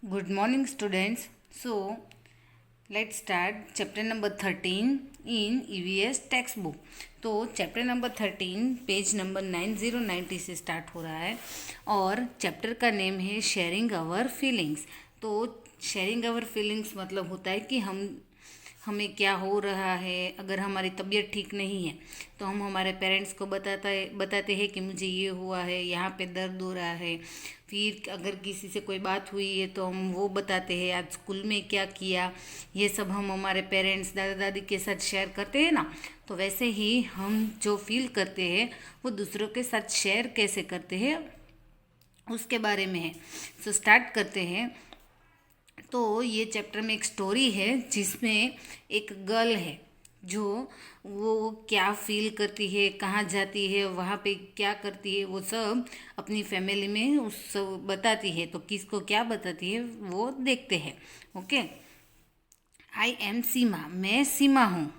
Good morning, students. So, let's start chapter number 13 in EVS textbook. तो chapter number 13 page number 9090 से start हो रहा है और चैप्टर का नेम है शेयरिंग आवर फीलिंग्स। तो शेयरिंग आवर फीलिंग्स मतलब होता है कि हमें क्या हो रहा है। अगर हमारी तबीयत ठीक नहीं है तो हम हमारे पेरेंट्स को बताते हैं कि मुझे ये हुआ है, यहाँ पे दर्द हो रहा है। फिर अगर किसी से कोई बात हुई है तो हम वो बताते हैं, आज स्कूल में क्या किया। ये सब हम हमारे पेरेंट्स दादा दादी के साथ शेयर करते हैं ना। तो वैसे ही हम जो फील करते हैं वो दूसरों के साथ शेयर कैसे करते हैं उसके बारे में है। सो स्टार्ट करते हैं। तो ये चैप्टर में एक स्टोरी है जिसमें एक गर्ल है जो वो क्या फील करती है, कहाँ जाती है, वहाँ पे क्या करती है, वो सब अपनी फैमिली में उस सब बताती है। तो किसको क्या बताती है वो देखते हैं। ओके। आई एम सीमा, मैं सीमा हूँ।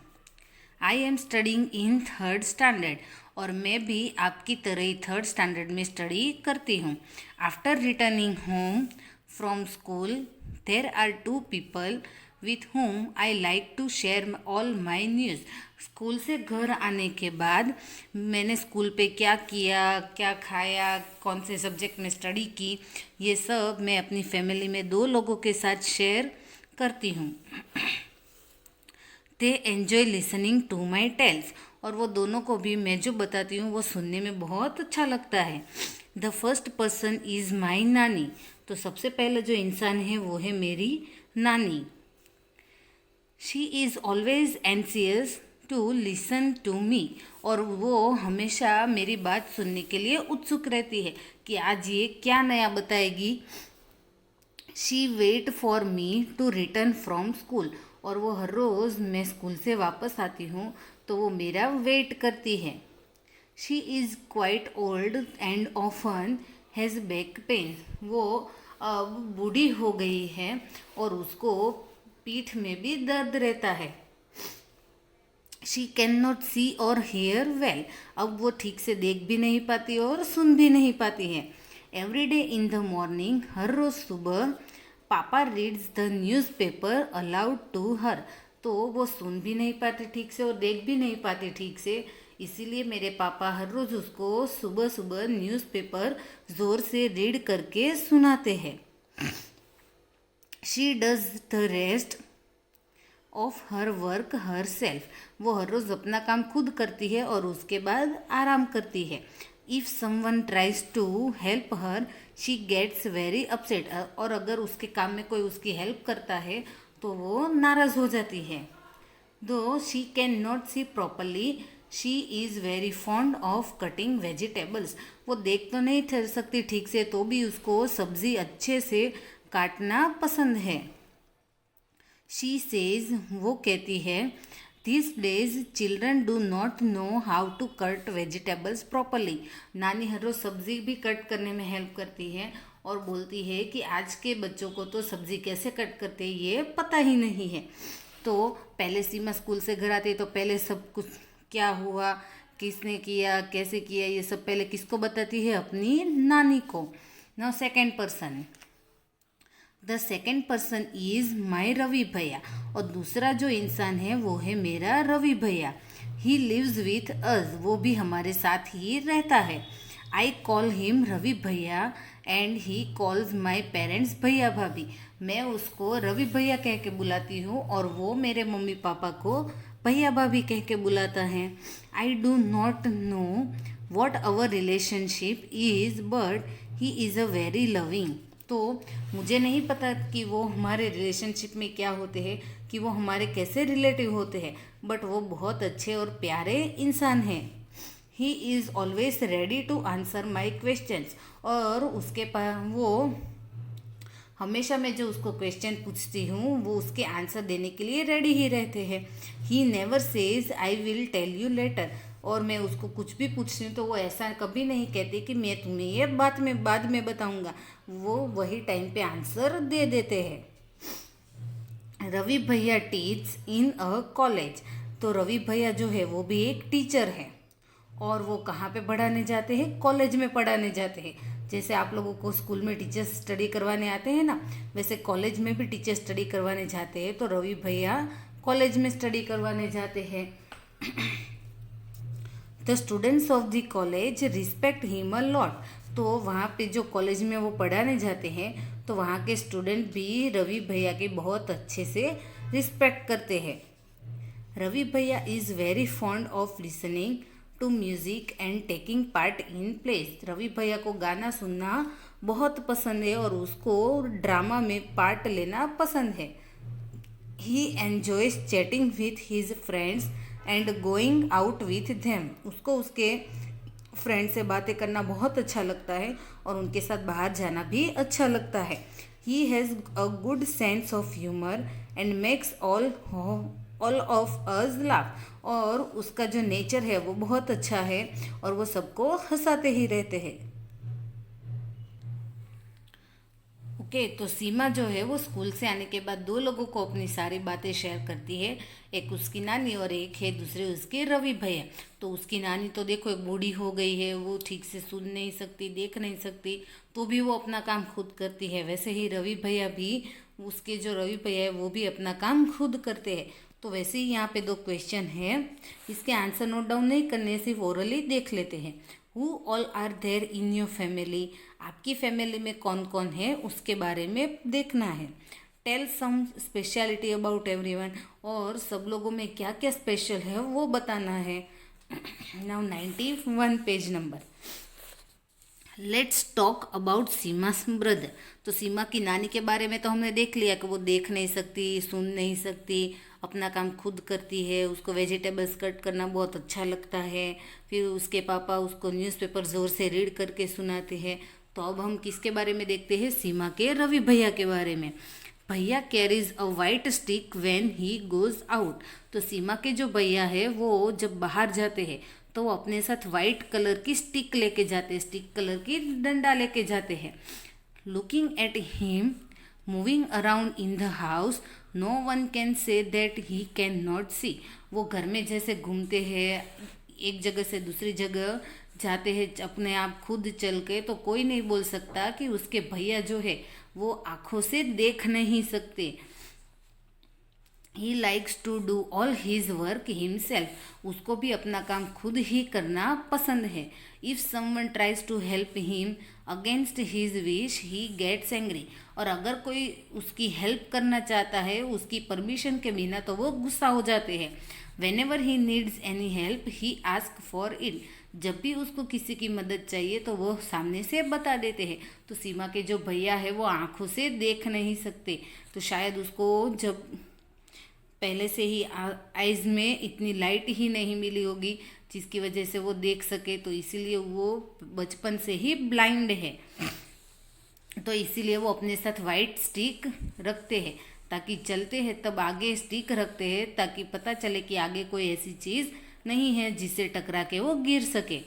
I am studying in third standard, और मैं भी आपकी तरह ही थर्ड स्टैंडर्ड में स्टडी करती हूँ। After returning home from school there are two people with whom I like to share all my news. School से घर आने के बाद मैंने स्कूल पे क्या किया, क्या खाया, कौन से सब्जेक्ट में स्टडी की, ये सब मैं अपनी फैमिली में दो लोगों के साथ शेयर करती हूँ। They enjoy listening to my tales, और वो दोनों को भी मैं जो बताती हूँ वो सुनने में बहुत अच्छा लगता है। The first person is my नानी, तो सबसे पहले जो इंसान है वो है मेरी नानी। She is always anxious to listen to me, और वो हमेशा मेरी बात सुनने के लिए उत्सुक रहती है कि आज ये क्या नया बताएगी। She wait for me to return from school, और वो हर रोज़ मैं स्कूल से वापस आती हूँ तो वो मेरा वेट करती है। She is quite old and often has back pain, वो अब बूढ़ी हो गई है और उसको पीठ में भी दर्द रहता है। शी कैन नॉट सी और हेयर वेल, अब वो ठीक से देख भी नहीं पाती और सुन भी नहीं पाती है। Every day in the morning, हर रोज़ सुबह पापा reads the newspaper aloud to her, तो वो सुन भी नहीं पाती ठीक से और देख भी नहीं पाती ठीक से, इसीलिए मेरे पापा हर रोज़ उसको सुबह सुबह न्यूज़पेपर ज़ोर से रीड करके सुनाते हैं। She does the rest of her work her self, वो हर रोज़ अपना काम खुद करती है और उसके बाद आराम करती है। If someone tries to help her she gets very upset, और अगर उसके काम में कोई उसकी हेल्प करता है तो वो नाराज़ हो जाती है। दो she can not see properly she is very fond of cutting vegetables, वो देख तो नहीं ठहर सकती ठीक से तो भी उसको सब्ज़ी अच्छे से काटना पसंद है। शी सेज, वो कहती है, this days children do not know how to cut vegetables properly, नानी हर रोज़ सब्ज़ी भी कट करने में हेल्प करती है और बोलती है कि आज के बच्चों को तो सब्ज़ी कैसे कट करते हैं ये पता ही नहीं है। तो पहले सीमा स्कूल से घर आती तो पहले सब कुछ क्या हुआ, किसने किया, कैसे किया, ये सब पहले किसको बताती है, अपनी नानी को। Now second person, the second person is my Ravi bhaiya, और दूसरा जो इंसान है वो है मेरा रवि भैया। ही लिव्स विथ अस, वो भी हमारे साथ ही रहता है। आई कॉल हिम रवि भैया and he calls my parents भैया भाभी, मैं उसको रवि भैया कह के बुलाती हूँ और वो मेरे मम्मी पापा को भैया भाभी कह के बुलाता है। I do not know what our relationship is but he is a very loving, तो मुझे नहीं पता कि वो हमारे रिलेशनशिप में क्या होते हैं, कि वो हमारे कैसे रिलेटिव होते हैं, बट वो बहुत अच्छे और प्यारे इंसान हैं। He is always ready to answer my questions, और उसके पास वो हमेशा मैं जो उसको क्वेश्चन पूछती हूँ वो उसके आंसर देने के लिए रेडी ही रहते हैं। He never says I will tell you later, और मैं उसको कुछ भी पूछती हूँ तो वो ऐसा कभी नहीं कहते कि मैं तुम्हें ये बाद में बताऊँगा, वो वही टाइम पे आंसर दे देते हैं। रवि भैया टीच इन अ कॉलेज, तो रवि भैया जो है वो भी एक टीचर है और वो कहाँ पे पढ़ाने जाते हैं, कॉलेज में पढ़ाने जाते हैं। जैसे आप लोगों को स्कूल में टीचर्स स्टडी करवाने आते हैं ना, वैसे कॉलेज में भी टीचर स्टडी करवाने जाते हैं। तो रवि भैया कॉलेज में स्टडी करवाने जाते हैं। The students of the college respect him a lot. तो वहाँ पे जो कॉलेज में वो पढ़ाने जाते हैं, तो वहाँ के स्टूडेंट भी रवि भैया की बहुत अच्छे से रिस्पेक्ट करते हैं। Ravi bhaiya is very fond of listening to music and taking part in plays. Ravi भैया को गाना सुनना बहुत पसंद है और उसको ड्रामा में पार्ट लेना पसंद है। He enjoys chatting with his friends and going out with them. उसको उसके फ्रेंड से बातें करना बहुत अच्छा लगता है और उनके साथ बाहर जाना भी अच्छा लगता है। He has a good sense of humour and makes all of us laugh. और उसका जो नेचर है वो बहुत अच्छा है और वो सबको हंसाते ही रहते हैं। ओके, तो सीमा जो है वो स्कूल से आने के बाद दो लोगों को अपनी सारी बातें शेयर करती है। एक उसकी नानी और एक है दूसरे उसके रवि भैया। तो उसकी नानी तो देखो एक बूढ़ी हो गई है, वो ठीक से सुन नहीं सकती, देख नहीं सकती, तो भी वो अपना काम खुद करती है। वैसे ही रवि भैया भी, उसके जो रवि भैया है वो भी अपना काम खुद करते हैं। तो वैसे ही यहाँ पे दो क्वेश्चन है, इसके आंसर नोट डाउन नहीं करने, सिर्फ ओरली देख लेते हैं। Who all are there in your family. आपकी फैमिली में कौन कौन है उसके बारे में देखना है। Tell some speciality about everyone. और सब लोगों में क्या क्या स्पेशल है वो बताना है। Now 91 page number. Let's talk about Seema's brother. तो सीमा की नानी के बारे में तो हमने देख लिया कि वो देख नहीं सकती, सुन नहीं सकती, अपना काम खुद करती है, उसको वेजिटेबल्स कट करना बहुत अच्छा लगता है। फिर उसके पापा उसको न्यूज़पेपर ज़ोर से रीड करके सुनाते हैं। तो अब हम किसके बारे में देखते हैं, सीमा के रवि भैया के बारे में। भैया carries a white stick when he goes out. तो सीमा के जो भैया है वो जब बाहर जाते हैं तो वो अपने साथ वाइट कलर की स्टिक लेके जाते हैं, स्टिक कलर की डंडा लेके जाते हैं। Looking at him moving around in the house no one can say that he can not see. वो घर में जैसे घूमते हैं, एक जगह से दूसरी जगह जाते हैं अपने आप खुद चल के, तो कोई नहीं बोल सकता कि उसके भैया जो है वो आंखों से देख नहीं सकते। He likes to do all his work himself. उसको भी अपना काम खुद ही करना पसंद है। If someone tries to help him against his wish he gets angry. और अगर कोई उसकी हेल्प करना चाहता है उसकी परमिशन के बिना तो वो गुस्सा हो जाते हैं। When ever he needs any help he ask for it. जब भी उसको किसी की मदद चाहिए तो वो सामने से बता देते हैं। तो सीमा के जो भैया है वो आंखों से देख नहीं सकते, तो शायद उसको जब पहले से ही आइज़ में इतनी लाइट ही नहीं मिली होगी जिसकी वजह से वो देख सके, तो इसीलिए वो बचपन से ही ब्लाइंड है। तो इसीलिए वो अपने साथ वाइट स्टिक रखते हैं, ताकि चलते हैं तब आगे स्टिक रखते हैं ताकि पता चले कि आगे कोई ऐसी चीज़ नहीं है जिससे टकरा के वो गिर सके।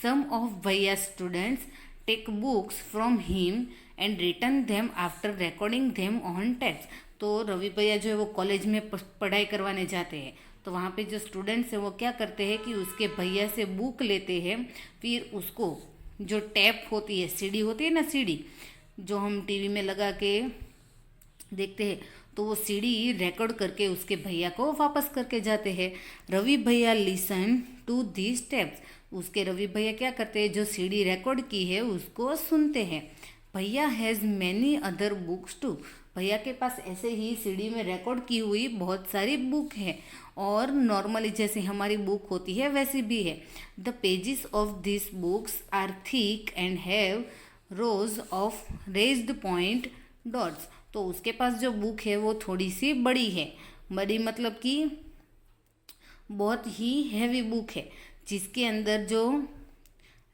Some of bhaiya students take books from him and return them after recording them on text. तो रवि भैया जो है वो कॉलेज में पढ़ाई करवाने जाते हैं, तो वहाँ पे जो स्टूडेंट्स हैं वो क्या करते हैं कि उसके भैया से बुक लेते हैं, फिर उसको जो टैप होती है, सीडी होती है ना, सीडी जो हम टीवी में लगा के देखते हैं, तो वो सीडी रिकॉर्ड करके उसके भैया को वापस करके जाते हैं। रवि भैया लिसन टू दीज स्टेप्स। उसके रवि भैया क्या करते हैं, जो सीडी रिकॉर्ड की है उसको सुनते हैं। Bhaiya has many other books too. भैया के पास ऐसे ही सीडी में रिकॉर्ड की हुई बहुत सारी बुक है, और नॉर्मली जैसे हमारी बुक होती है वैसी भी है। The pages of this books are thick and have rows of raised point dots. तो उसके पास जो बुक है वो थोड़ी सी बड़ी है, बड़ी मतलब कि बहुत ही हैवी बुक है, जिसके अंदर जो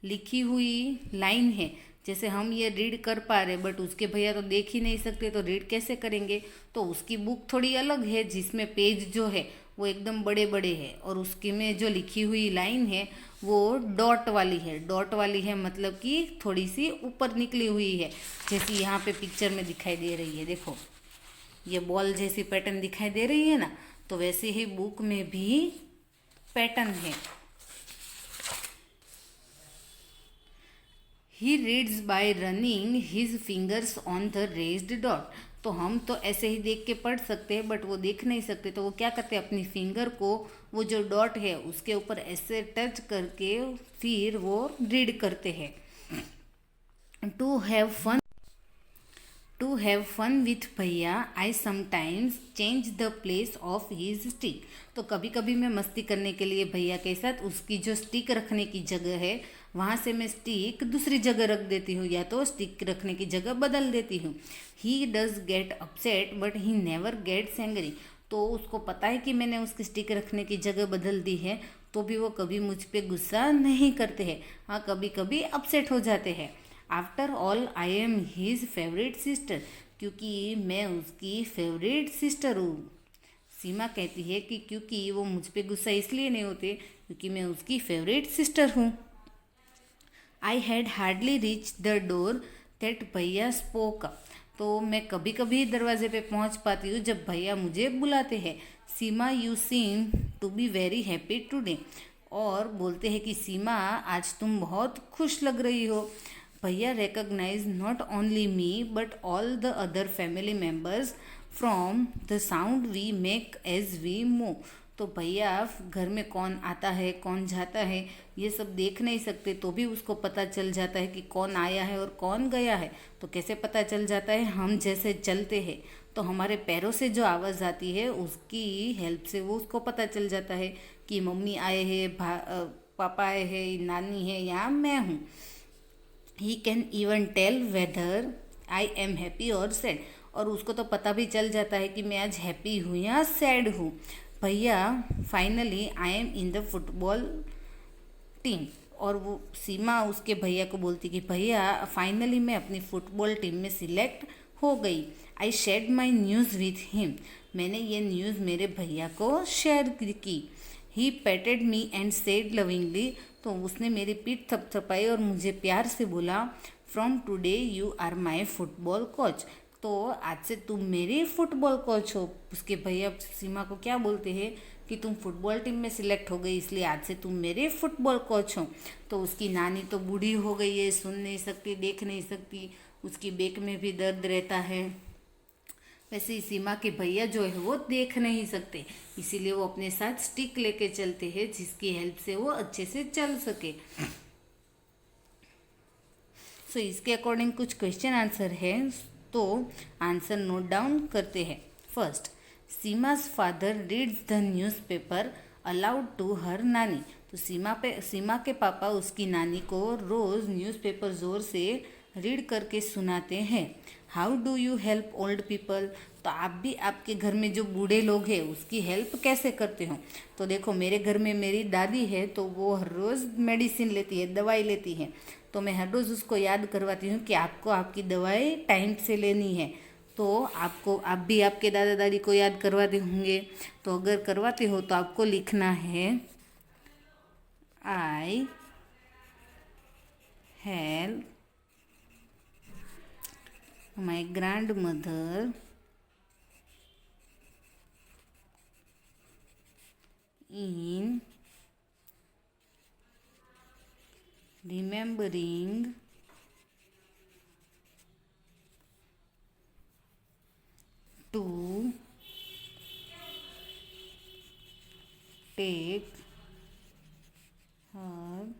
लिखी हुई लाइन है, जैसे हम ये रीड कर पा रहे बट उसके भैया तो देख ही नहीं सकते, तो रीड कैसे करेंगे। तो उसकी बुक थोड़ी अलग है जिसमें पेज जो है वो एकदम बड़े बड़े हैं, और उसकी में जो लिखी हुई लाइन है वो डॉट वाली है। डॉट वाली है मतलब कि थोड़ी सी ऊपर निकली हुई है, जैसी यहाँ पे पिक्चर में दिखाई दे रही है। देखो ये बॉल जैसी पैटर्न दिखाई दे रही है ना, तो वैसे ही बुक में भी पैटर्न है। He reads bye running his fingers on the raised dot. तो हम तो ऐसे ही देख के पढ़ सकते हैं, बट वो देख नहीं सकते, तो वो क्या करते हैं, अपनी फिंगर को वो जो डॉट है उसके ऊपर ऐसे टच करके फिर वो रीड करते हैं। To have fun to have fun with भैया I sometimes change the place of his stick. तो कभी कभी मैं मस्ती करने के लिए भैया के साथ उसकी जो स्टिक रखने की जगह है वहाँ से मैं स्टिक दूसरी जगह रख देती हूँ, या तो स्टिक रखने की जगह बदल देती हूँ। He does get upset but he never gets angry. तो उसको पता है कि मैंने उसकी स्टिक रखने की जगह बदल दी है, तो भी वो कभी मुझ पर गुस्सा नहीं करते हैं। हाँ, कभी कभी अपसेट हो जाते हैं। After all I am his favourite sister, क्योंकि मैं उसकी फेवरेट सिस्टर हूँ। सीमा कहती है कि क्योंकि वो मुझ पे गुस्सा इसलिए नहीं होते क्योंकि मैं उसकी फेवरेट सिस्टर हूँ। I had hardly reach the door that भैया स्पोक। तो मैं कभी कभी दरवाजे पे पहुंच पाती हूँ जब भैया मुझे बुलाते हैं। Seema you seem to be very happy today. और बोलते हैं कि सीमा आज तुम बहुत खुश लग रही हो। भैया recognize not only me but all the other family members from the sound we make as we move। तो भैया घर में कौन आता है कौन जाता है ये सब देख नहीं सकते, तो भी उसको पता चल जाता है कि कौन आया है और कौन गया है। तो कैसे पता चल जाता है, हम जैसे चलते हैं तो हमारे पैरों से जो आवाज़ आती है उसकी हेल्प से वो उसको पता चल जाता है कि मम्मी आए हैं, पापा आए हैं, नानी है या मैं हूँ। He can even tell whether I am happy और सैड। और उसको तो पता भी चल जाता है कि मैं आज हैप्पी हूँ या सैड हूँ। भैया finally I am in the football team. और वो सीमा उसके भैया को बोलती कि भैया फाइनली मैं अपनी फुटबॉल टीम में सिलेक्ट हो गई। I share my news with him. मैंने ये न्यूज़ मेरे भैया को शेयर की। ही पेटेड मी एंड सेड लविंगली। तो उसने मेरी पीठ थपथपाई और मुझे प्यार से बोला, from today you are my football coach. तो आज से तुम मेरी फुटबॉल कोच हो। उसके भैया सीमा को क्या बोलते हैं कि तुम फुटबॉल टीम में सिलेक्ट हो गई इसलिए आज से तुम मेरे फुटबॉल कोच हो। तो उसकी नानी तो बूढ़ी हो गई है, सुन नहीं सकती, देख नहीं सकती, उसकी बेक में भी दर्द रहता है। वैसे ही सीमा के भैया जो है वो देख नहीं सकते, इसीलिए वो अपने साथ स्टिक लेके चलते हैं जिसकी हेल्प से वो अच्छे से चल सके। सो इसके अकॉर्डिंग कुछ क्वेश्चन आंसर है, तो आंसर नोट डाउन करते हैं। First, Seema's father reads the newspaper aloud to her नानी। तो सीमा के पापा उसकी नानी को रोज़ न्यूज़पेपर ज़ोर से रीड करके सुनाते हैं। How do you help old people. तो आप भी आपके घर में जो बूढ़े लोग हैं उसकी हेल्प कैसे करते हो। तो देखो मेरे घर में मेरी दादी है, तो वो हर रोज़ मेडिसिन लेती है, दवाई लेती है। तो मैं हर रोज़ उसको याद करवाती हूँ कि आपको आपकी दवाई टाइम से लेनी है। तो आप भी आपके दादा दादी को याद करवाते होंगे। तो अगर करवाते हो तो आपको लिखना है, I help my grand mother in remembering to take her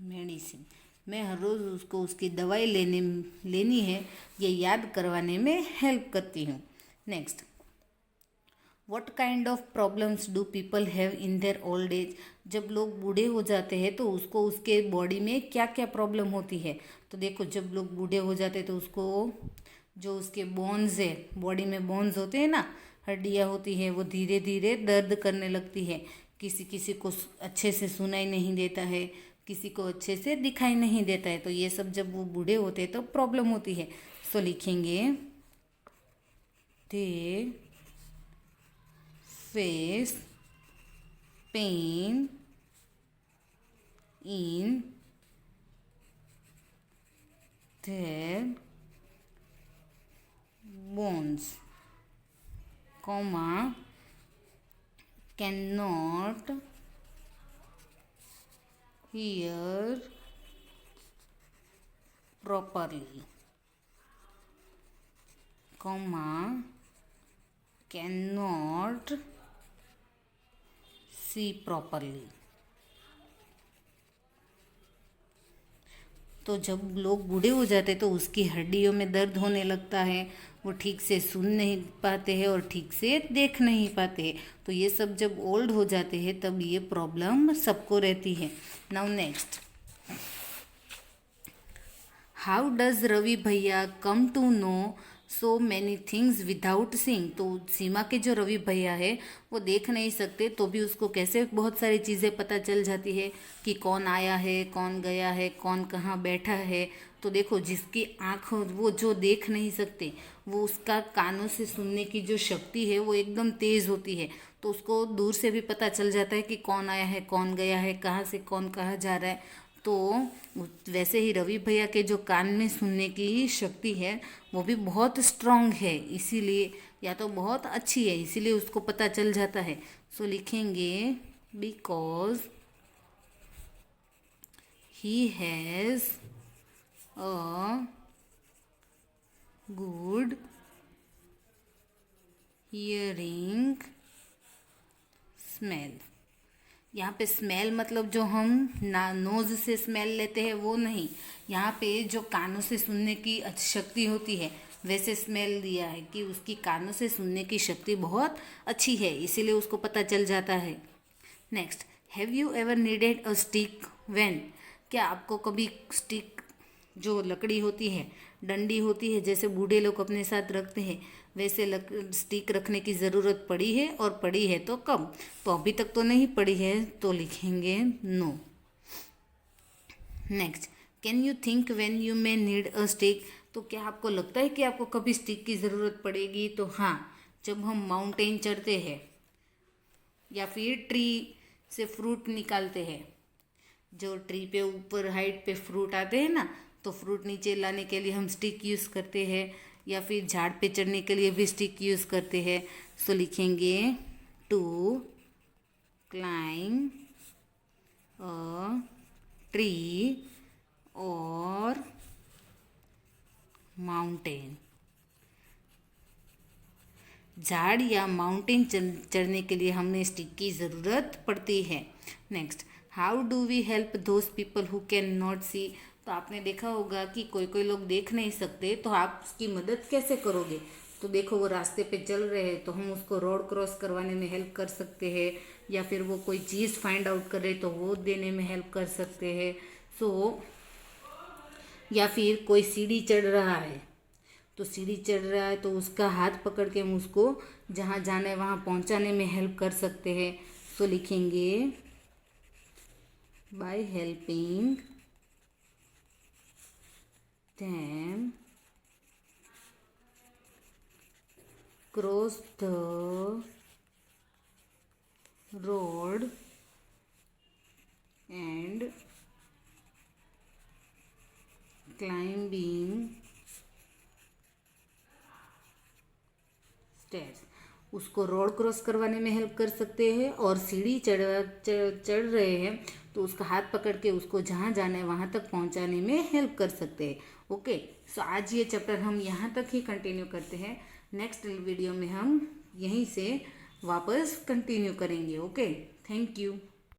medicine. मैं हर रोज़ उसको उसकी दवाई लेनी है ये याद करवाने में हेल्प करती हूँ। Next, what kind of problems do people have in their old age. जब लोग बूढ़े हो जाते हैं तो उसको उसके बॉडी में क्या क्या प्रॉब्लम होती है। तो देखो जब लोग बूढ़े हो जाते हैं तो उसको जो उसके बोन्स है, बॉडी में बोन्स होते हैं ना, हड्डियाँ होती है, वो धीरे धीरे दर्द करने लगती है। किसी किसी को अच्छे से सुनाई नहीं देता है, किसी को अच्छे से दिखाई नहीं देता है। तो ये सब जब वो बूढ़े होते हैं तो प्रॉब्लम होती है। सो लिखेंगे, they face pain in their bones, comma, cannot hear properly, comma, cannot see properly। तो जब लोग बूढ़े हो जाते तो उसकी हड्डियों में दर्द होने लगता है, वो ठीक से सुन नहीं पाते हैं और ठीक से देख नहीं पाते हैं। तो ये सब जब ओल्ड हो जाते हैं तब ये प्रॉब्लम सबको रहती है। Now next, how does Ravi भैया come to know so many things without seeing. तो सीमा के जो रवि भैया है वो देख नहीं सकते तो भी उसको कैसे बहुत सारी चीज़ें पता चल जाती है कि कौन आया है, कौन गया है, कौन कहाँ बैठा है। तो देखो, जिसकी आँख वो जो देख नहीं सकते, वो उसका कानों से सुनने की जो शक्ति है वो एकदम तेज़ होती है। तो उसको दूर से भी पता चल जाता है कि कौन आया है, कौन गया है, कहाँ से कौन कहाँ जा रहा है। तो वैसे ही रवि भैया के जो कान में सुनने की शक्ति है वो भी बहुत स्ट्रांग है, इसीलिए या तो बहुत अच्छी है, इसीलिए उसको पता चल जाता है। सो लिखेंगे because he has a good hearing smell. यहाँ पे स्मेल मतलब जो हम नोज से स्मेल लेते हैं वो नहीं, यहाँ पे जो कानों से सुनने की शक्ति होती है वैसे स्मेल दिया है कि उसकी कानों से सुनने की शक्ति बहुत अच्छी है, इसीलिए उसको पता चल जाता है। Next, have you ever needed a stick when. क्या आपको कभी स्टिक, जो लकड़ी होती है, डंडी होती है, जैसे बूढ़े लोग अपने साथ रखते हैं, वैसे स्टिक रखने की ज़रूरत पड़ी है, और पड़ी है तो कब। तो अभी तक तो नहीं पड़ी है, तो लिखेंगे no. Next, can you think when you may need a stick. तो क्या आपको लगता है कि आपको कभी स्टिक की ज़रूरत पड़ेगी। तो हाँ, जब हम माउंटेन चढ़ते हैं या फिर ट्री से फ्रूट निकालते हैं, जो ट्री पे ऊपर हाइट पे फ्रूट आते हैं ना, तो फ्रूट नीचे लाने के लिए हम स्टिक यूज़ करते हैं, या फिर झाड़ पे चढ़ने के लिए भी स्टिक यूज़ करते हैं। सो लिखेंगे टू क्लाइंब अ ट्री और माउंटेन। झाड़ या माउंटेन चढ़ने के लिए हमें स्टिक की ज़रूरत पड़ती है। Next, how do we help those people who can not see. तो आपने देखा होगा कि कोई कोई लोग देख नहीं सकते, तो आप उसकी मदद कैसे करोगे। तो देखो, वो रास्ते पे चल रहे हैं तो हम उसको रोड क्रॉस करवाने में हेल्प कर सकते हैं, या फिर वो कोई चीज़ फाइंड आउट करे तो वो देने में हेल्प कर सकते हैं। सो या फिर कोई सीढ़ी चढ़ रहा है, तो सीढ़ी चढ़ रहा है तो उसका हाथ पकड़ के हम उसको जहाँ जाना है वहाँ पहुँचाने में हेल्प कर सकते हैं। सो लिखेंगे by helping them cross the road and climbing stairs. उसको रोड क्रॉस करवाने में हेल्प कर सकते हैं, और सीढ़ी चढ़ रहे हैं तो उसका हाथ पकड़ के उसको जहाँ जाना है वहाँ तक पहुँचाने में हेल्प कर सकते हैं। ओके, सो आज ये चैप्टर हम यहाँ तक ही कंटिन्यू करते हैं। नेक्स्ट वीडियो में हम यहीं से वापस कंटिन्यू करेंगे। Okay, thank you.